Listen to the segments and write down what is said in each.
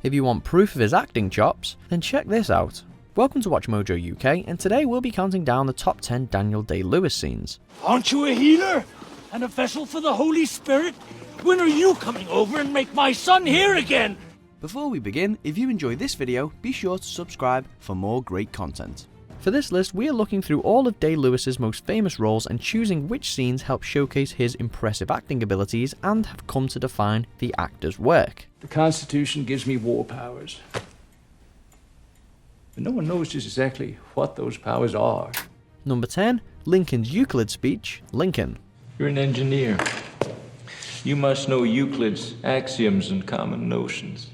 If you want proof of his acting chops, then check this out. Welcome to Watch Mojo UK, and today we'll be counting down the top 10 Daniel Day-Lewis scenes. Aren't you a healer? And a vessel for the Holy Spirit? When are you coming over and make my son here again? Before we begin, if you enjoyed this video, be sure to subscribe for more great content. For this list, we are looking through all of Day-Lewis's most famous roles and choosing which scenes help showcase his impressive acting abilities and have come to define the actor's work. The Constitution gives me war powers. But no one knows just exactly what those powers are. Number 10, Lincoln's Euclid speech, Lincoln. You're an engineer. You must know Euclid's axioms and common notions.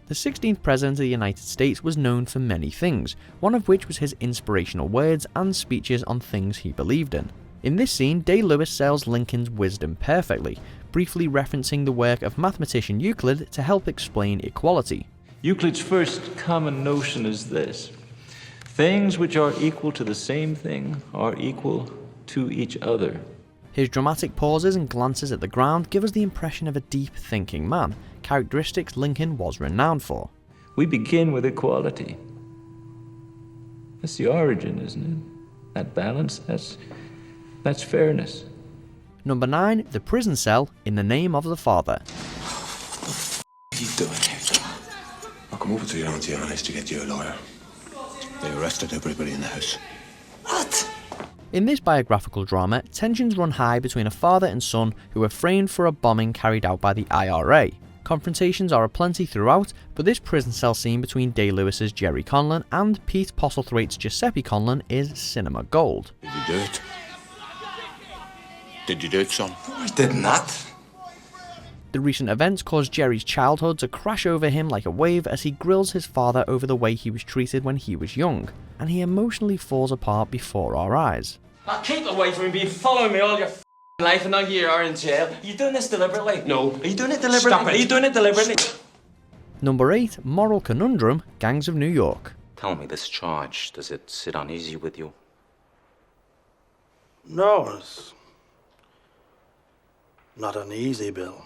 The 16th President of the United States was known for many things, one of which was his inspirational words and speeches on things he believed in. In this scene, Day-Lewis sells Lincoln's wisdom perfectly, briefly referencing the work of mathematician Euclid to help explain equality. Euclid's first common notion is this: things which are equal to the same thing are equal to each other. His dramatic pauses and glances at the ground give us the impression of a deep-thinking man, characteristics Lincoln was renowned for. We begin with equality. That's the origin, isn't it? That balance, that's fairness. Number 9, the prison cell in the name of the father. What are you doing here? I'll come over to your auntie Annie's to get you a lawyer. They arrested everybody in the house. What? In this biographical drama, tensions run high between a father and son who are framed for a bombing carried out by the IRA. Confrontations are aplenty throughout, but this prison cell scene between Day-Lewis's Jerry Conlon and Pete Postlethwaite's Giuseppe Conlon is cinema gold. Did you do it? Did you do it, son? I did not. The recent events cause Jerry's childhood to crash over him like a wave as he grills his father over the way he was treated when he was young, and he emotionally falls apart before our eyes. Now keep away from me, being following me all your life, and now you are in jail. Are you doing this deliberately? No. Are you doing it deliberately? Stop it. Are you doing it deliberately? Number 8, Moral Conundrum, Gangs of New York. Tell me, this charge, does it sit uneasy with you? No, it's not uneasy, Bill.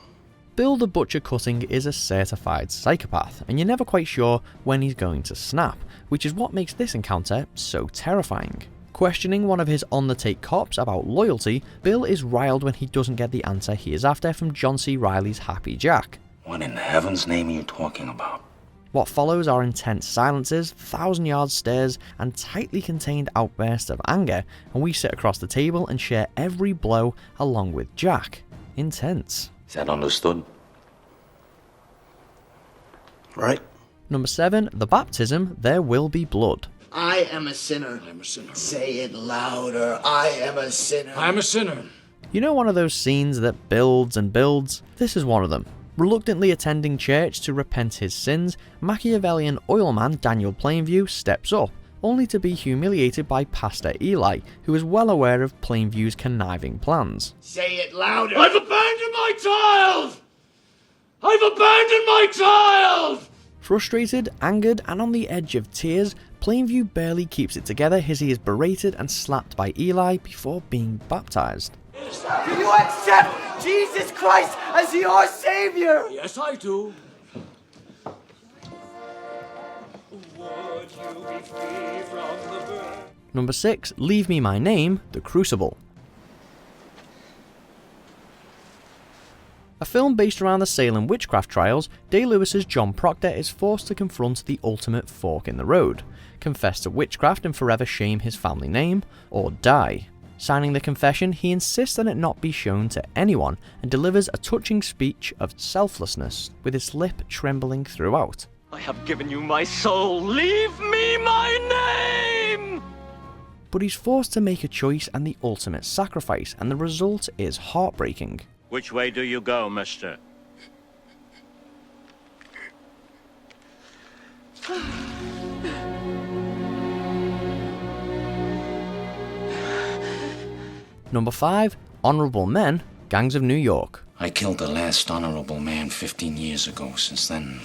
Bill the Butcher Cutting is a certified psychopath, and you're never quite sure when he's going to snap, which is what makes this encounter so terrifying. Questioning one of his on-the-take cops about loyalty, Bill is riled when he doesn't get the answer he is after from John C. Reilly's Happy Jack. What in heaven's name are you talking about? What follows are intense silences, thousand-yard stares, and tightly contained outbursts of anger, and we sit across the table and share every blow along with Jack. Intense. Is that understood? Right? Number 7, The Baptism, There Will Be Blood. I am a sinner. I'm a sinner. Say it louder. I am a sinner. I'm a sinner. You know, one of those scenes that builds and builds? This is one of them. Reluctantly attending church to repent his sins, Machiavellian oilman Daniel Plainview steps up, only to be humiliated by Pastor Eli, who is well aware of Plainview's conniving plans. Say it louder. I've abandoned my child! I've abandoned my child! Frustrated, angered, and on the edge of tears, Plainview barely keeps it together as he is berated and slapped by Eli before being baptized. Do you accept Jesus Christ as your Savior? Yes, I do. Number 6, Leave Me My Name, The Crucible. A film based around the Salem witchcraft trials, Day-Lewis's John Proctor is forced to confront the ultimate fork in the road: confess to witchcraft and forever shame his family name, or die. Signing the confession, he insists that it not be shown to anyone and delivers a touching speech of selflessness, with his lip trembling throughout. I have given you my soul. Leave me my name! But he's forced to make a choice and the ultimate sacrifice, and the result is heartbreaking. Which way do you go, mister? Number 5, Honourable Men, Gangs of New York. I killed the last honorable man 15 years ago. Since then...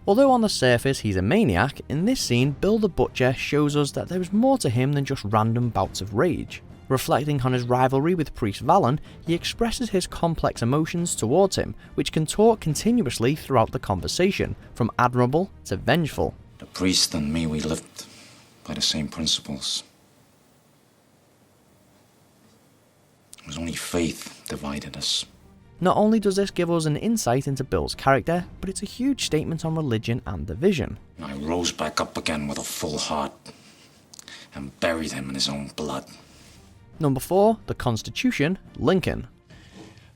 Although on the surface he's a maniac, in this scene Bill the Butcher shows us that there is more to him than just random bouts of rage. Reflecting on his rivalry with Priest Valen, he expresses his complex emotions towards him, which can talk continuously throughout the conversation, from admirable to vengeful. The priest and me, we lived by the same principles. It was only faith divided us. Not only does this give us an insight into Bill's character, but it's a huge statement on religion and division. I rose back up again with a full heart and buried him in his own blood. Number 4, the Constitution, Lincoln.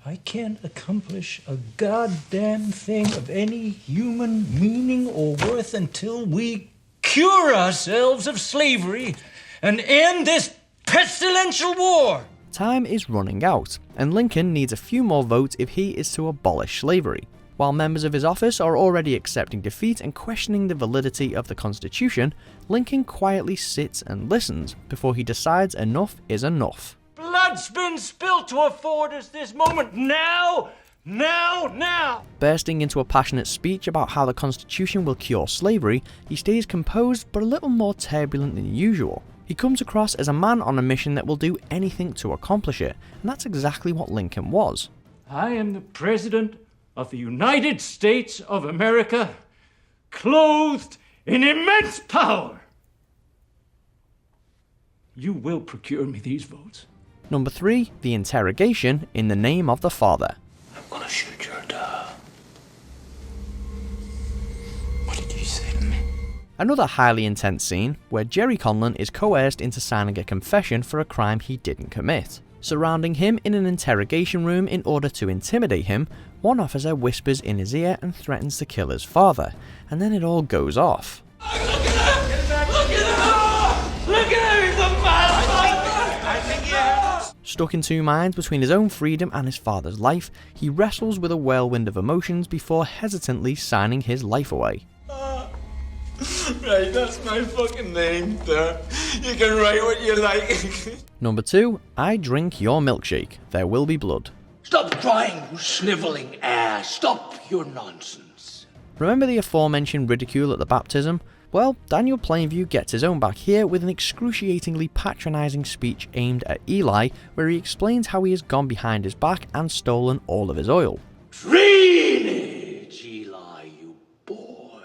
I can't accomplish a goddamn thing of any human meaning or worth until we cure ourselves of slavery and end this pestilential war. Time is running out, and Lincoln needs a few more votes if he is to abolish slavery. While members of his office are already accepting defeat and questioning the validity of the Constitution, Lincoln quietly sits and listens before he decides enough is enough. Blood's been spilled to afford us this moment. Now! Bursting into a passionate speech about how the Constitution will cure slavery, he stays composed but a little more turbulent than usual. He comes across as a man on a mission that will do anything to accomplish it, and that's exactly what Lincoln was. I am the President of the United States of America, clothed in immense power. You will procure me these votes. Number 3, the Interrogation, in the name of the Father. I'm gonna shoot your dad. What did you say to me? Another highly intense scene where Jerry Conlon is coerced into signing a confession for a crime he didn't commit. Surrounding him in an interrogation room in order to intimidate him, one officer whispers in his ear and threatens to kill his father, and then it all goes off. Look at him! He's a motherfucker! Stuck in two minds between his own freedom and his father's life, he wrestles with a whirlwind of emotions before hesitantly signing his life away. Right, that's my fucking name, sir. You can write what you like. Number 2, I drink your milkshake. There will be blood. Stop crying, you sniveling ass. Stop your nonsense. Remember the aforementioned ridicule at the baptism? Well, Daniel Plainview gets his own back here with an excruciatingly patronising speech aimed at Eli, where he explains how he has gone behind his back and stolen all of his oil. Drainage, Eli, you boy.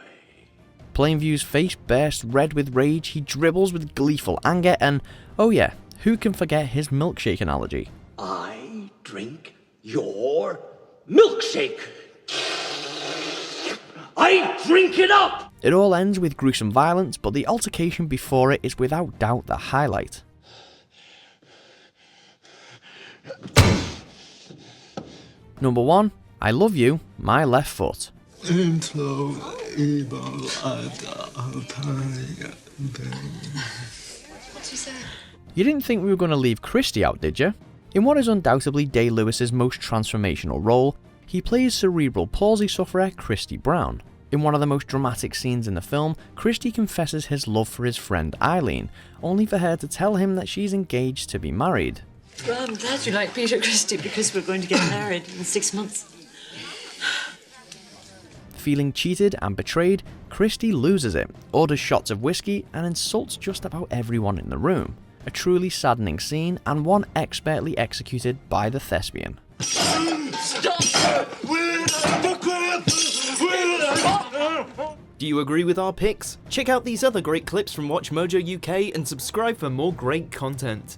Plainview's face bursts red with rage, he dribbles with gleeful anger, and oh yeah, who can forget his milkshake analogy? I drink your milkshake. I drink it up! It all ends with gruesome violence, but the altercation before it is without doubt the highlight. Number 1, I love you, my left foot. What's he saying? You didn't think we were going to leave Christie out, did you? In what is undoubtedly Day-Lewis's most transformational role, he plays cerebral palsy sufferer Christie Brown. In one of the most dramatic scenes in the film, Christie confesses his love for his friend Eileen, only for her to tell him that she's engaged to be married. Well, I'm glad you like Peter Christie because we're going to get married in 6 months. Feeling cheated and betrayed, Christie loses it, orders shots of whiskey, and insults just about everyone in the room. A truly saddening scene, and one expertly executed by the thespian. Do you agree with our picks? Check out these other great clips from Watch Mojo UK and subscribe for more great content.